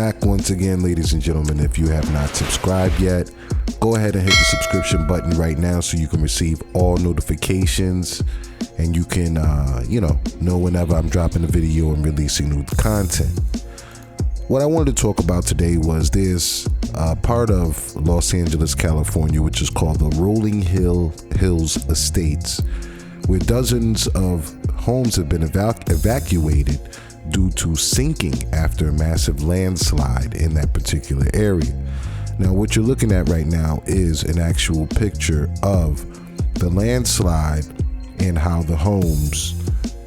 back once again, ladies and gentlemen. If you have not subscribed yet, go ahead and hit the subscription button right now so you can receive all notifications and you can, know whenever I'm dropping a video and releasing new content. What I wanted to talk about today was there's a part of Los Angeles, California, which is called the Rolling Hills Estates, where dozens of homes have been evacuated due to sinking after a massive landslide in that particular area. Now, what you're looking at right now is an actual picture of the landslide and how the homes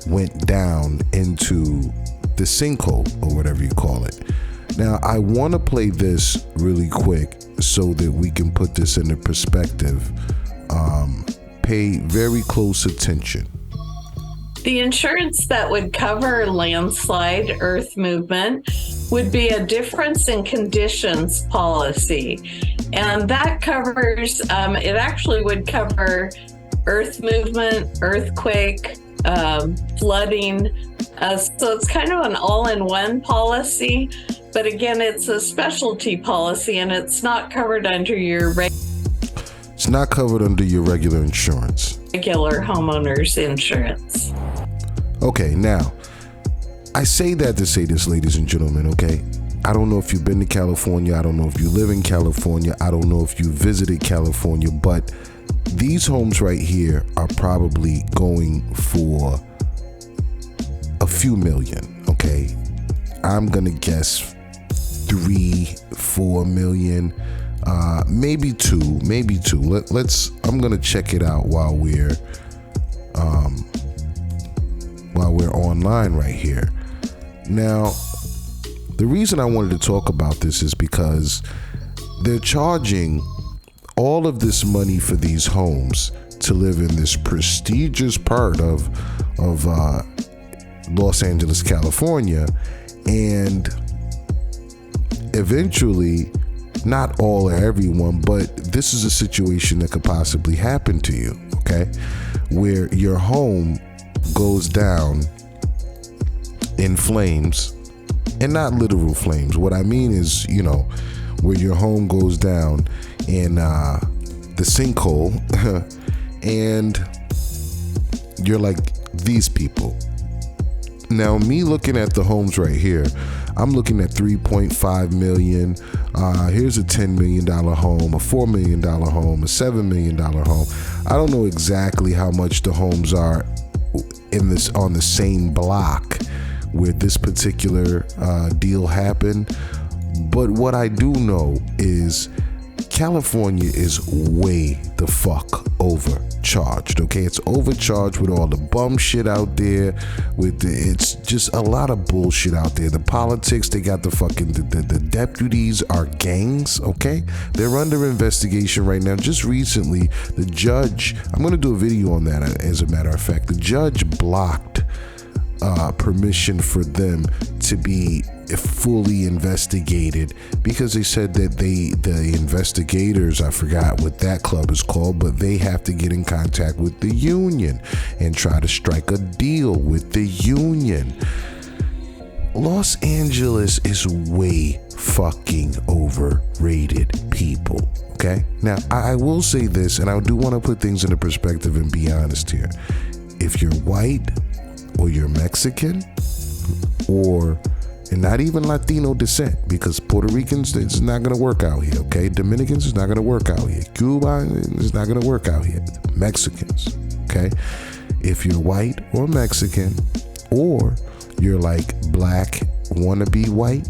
went down into the sinkhole, or whatever you call it. Now, I want to play this really quick so that we can put this into perspective. Pay very close attention. The insurance that would cover landslide, earth movement, would be a difference in conditions policy. And that covers, it actually would cover earth movement, earthquake, flooding. So it's kind of an all-in-one policy. But again, it's a specialty policy and it's not covered under your It's not covered under your regular insurance. Regular homeowners insurance. Okay, now, I say that to say this, ladies and gentlemen, okay? I don't know if you've been to California. I don't know if you live in California. I don't know if you visited California, but these homes right here are probably going for a few million, okay? I'm gonna guess 3-4 million, maybe two. I'm gonna check it out while we're online right here. Now, the reason I wanted to talk about this is because they're charging all of this money for these homes to live in this prestigious part of Los Angeles, California, and eventually, not all or everyone, but this is a situation that could possibly happen to you, okay? Where your home goes down in flames, and not literal flames. What I mean is, where your home goes down in the sinkhole, and you're like these people. Now, me looking at the homes right here, I'm looking at 3.5 million. Here's a $10 million home, a $4 million home, a $7 million home. I don't know exactly how much the homes are on the same block where this particular deal happened. But what I do know is California is way the fuck overcharged, okay? It's overcharged with all the bum shit out there. It's just a lot of bullshit out there. The politics, they got the deputies are gangs, okay? They're under investigation right now. Just recently, the judge, I'm going to do a video on that as a matter of fact. The judge blocked permission for them to be fully investigated because they said that the investigators, I forgot what that club is called, but they have to get in contact with the union and try to strike a deal with the union. Los Angeles is way fucking overrated, people. Okay? Now, I will say this, and I do want to put things into perspective and be honest here. If you're white, or you're Mexican, and not even Latino descent, because Puerto Ricans, it's not going to work out here, okay? Dominicans, it's not going to work out here. Cuba, it's not going to work out here. Mexicans, okay? If you're white or Mexican, or you're like black, wannabe white,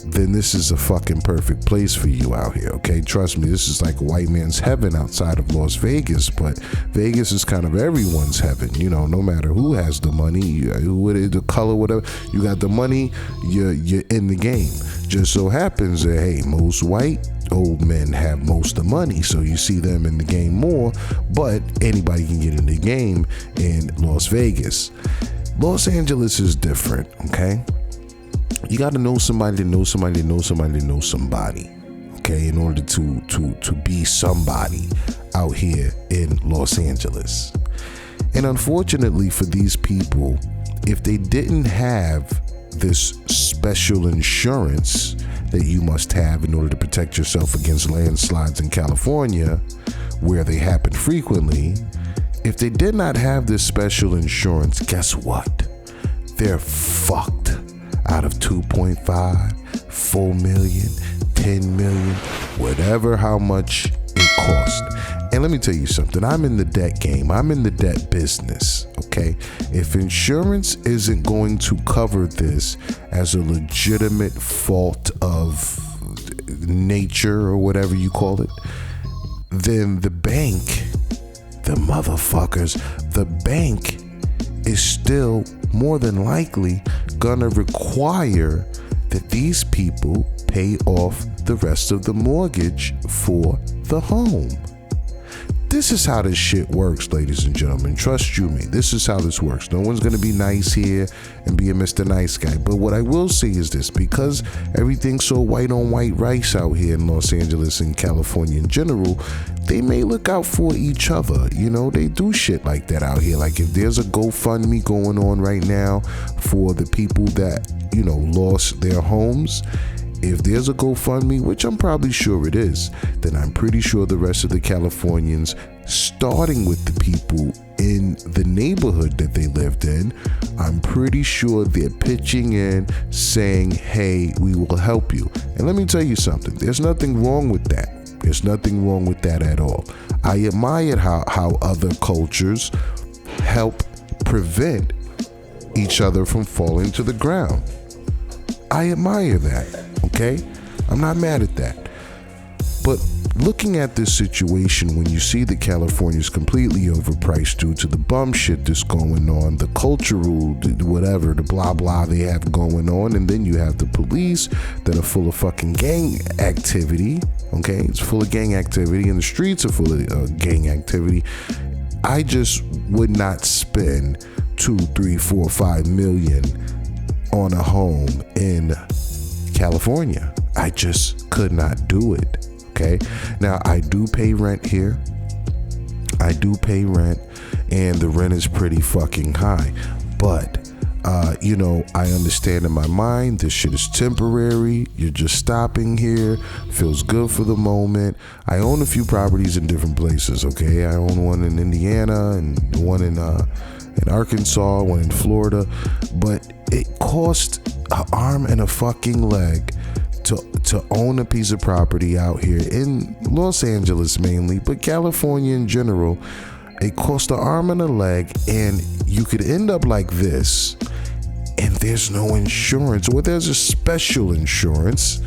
then this is a fucking perfect place for you out here, okay? Trust me, this is like a white man's heaven outside of Las Vegas, but Vegas is kind of everyone's heaven, no matter who has the money, the color, whatever. You got the money, you're in the game. Just so happens that, hey, most white old men have most of the money, so you see them in the game more, but anybody can get in the game in Las Vegas. Los Angeles is different, okay? You got to know somebody to know somebody to know somebody to know somebody, okay, in order to be somebody out here in Los Angeles. And unfortunately for these people, if they didn't have this special insurance, that you must have in order to protect yourself against landslides in California, where they happen frequently. If they did not have this special insurance, guess what? They're fucked out of 2.5, 4 million, 10 million, whatever how much it cost. And let me tell you something, I'm in the debt game. I'm in the debt business, okay? If insurance isn't going to cover this as a legitimate fault of nature or whatever you call it, then the bank, the motherfuckers, the bank is still more than likely gonna require that these people pay off the rest of the mortgage for the home. This is how this shit works, ladies and gentlemen. Trust you me. This is how this works. No one's going to be nice here and be a Mr. Nice Guy. But what I will say is this. Because everything's so white on white rice out here in Los Angeles and California in general, they may look out for each other. You know, they do shit like that out here. Like if there's a GoFundMe going on right now for the people that, you know, lost their homes, if there's a GoFundMe, which I'm probably sure it is, then I'm pretty sure the rest of the Californians, starting with the people in the neighborhood that they lived in, I'm pretty sure they're pitching in saying, hey, we will help you. And let me tell you something, there's nothing wrong with that. There's nothing wrong with that at all. I admire how other cultures help prevent each other from falling to the ground. I admire that. Okay, I'm not mad at that. But looking at this situation, when you see that California is completely overpriced due to the bum shit that's going on, the cultural, whatever, the blah blah they have going on, and then you have the police that are full of fucking gang activity. Okay, it's full of gang activity, and the streets are full of gang activity. I just would not spend 2, 3, 4, 5 million on a home in California. I just could not do it. Okay, now I do pay rent here. I do pay rent, and the rent is pretty fucking high. But you know, I understand in my mind this shit is temporary. You're just stopping here, feels good for the moment. I own a few properties in different places. Okay, I own one in Indiana and one in Arkansas, one in Florida, but it cost an arm and a fucking leg to own a piece of property out here in Los Angeles mainly, but California in general. It cost an arm and a leg, and you could end up like this, and there's no insurance, or there's a special insurance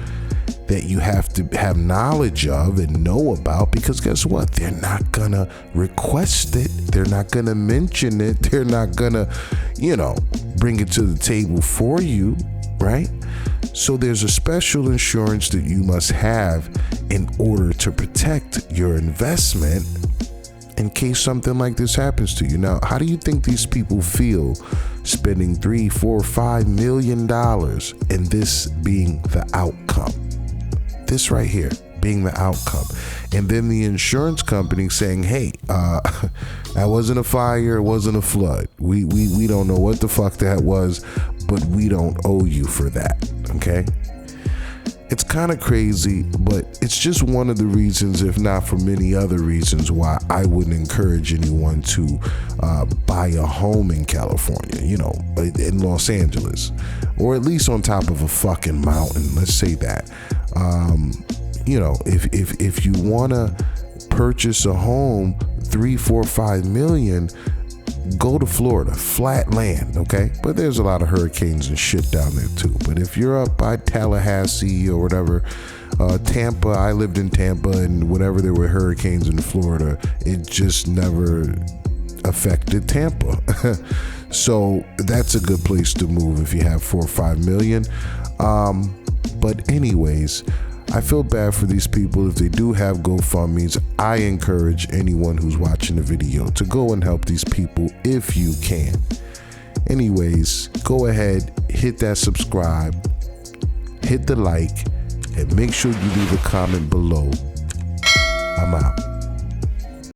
that you have to have knowledge of and know about, because guess what? They're not gonna request it. They're not gonna mention it. They're not gonna, you know, bring it to the table for you, right? So there's a special insurance that you must have in order to protect your investment in case something like this happens to you. Now, how do you think these people feel spending $3, $4, $5 million and this being the outcome? This right here being the outcome. And then the insurance company saying, hey, that wasn't a fire, it wasn't a flood. We don't know what the fuck that was, but we don't owe you for that. Okay? It's kind of crazy, but it's just one of the reasons, if not for many other reasons, why I wouldn't encourage anyone to buy a home in California, you know, in Los Angeles, or at least on top of a fucking mountain. Let's say that. You know, if you want to purchase a home, 3, 4, 5 million, go to Florida, flat land, okay? But there's a lot of hurricanes and shit down there too. But if you're up by Tallahassee or whatever, Tampa, I lived in Tampa, and whenever there were hurricanes in Florida, it just never affected Tampa. So that's a good place to move if you have 4 or 5 million. But anyways, I feel bad for these people. If they do have GoFundMes, I encourage anyone who's watching the video to go and help these people if you can. Anyways, go ahead, hit that subscribe, hit the like, and make sure you leave a comment below. I'm out.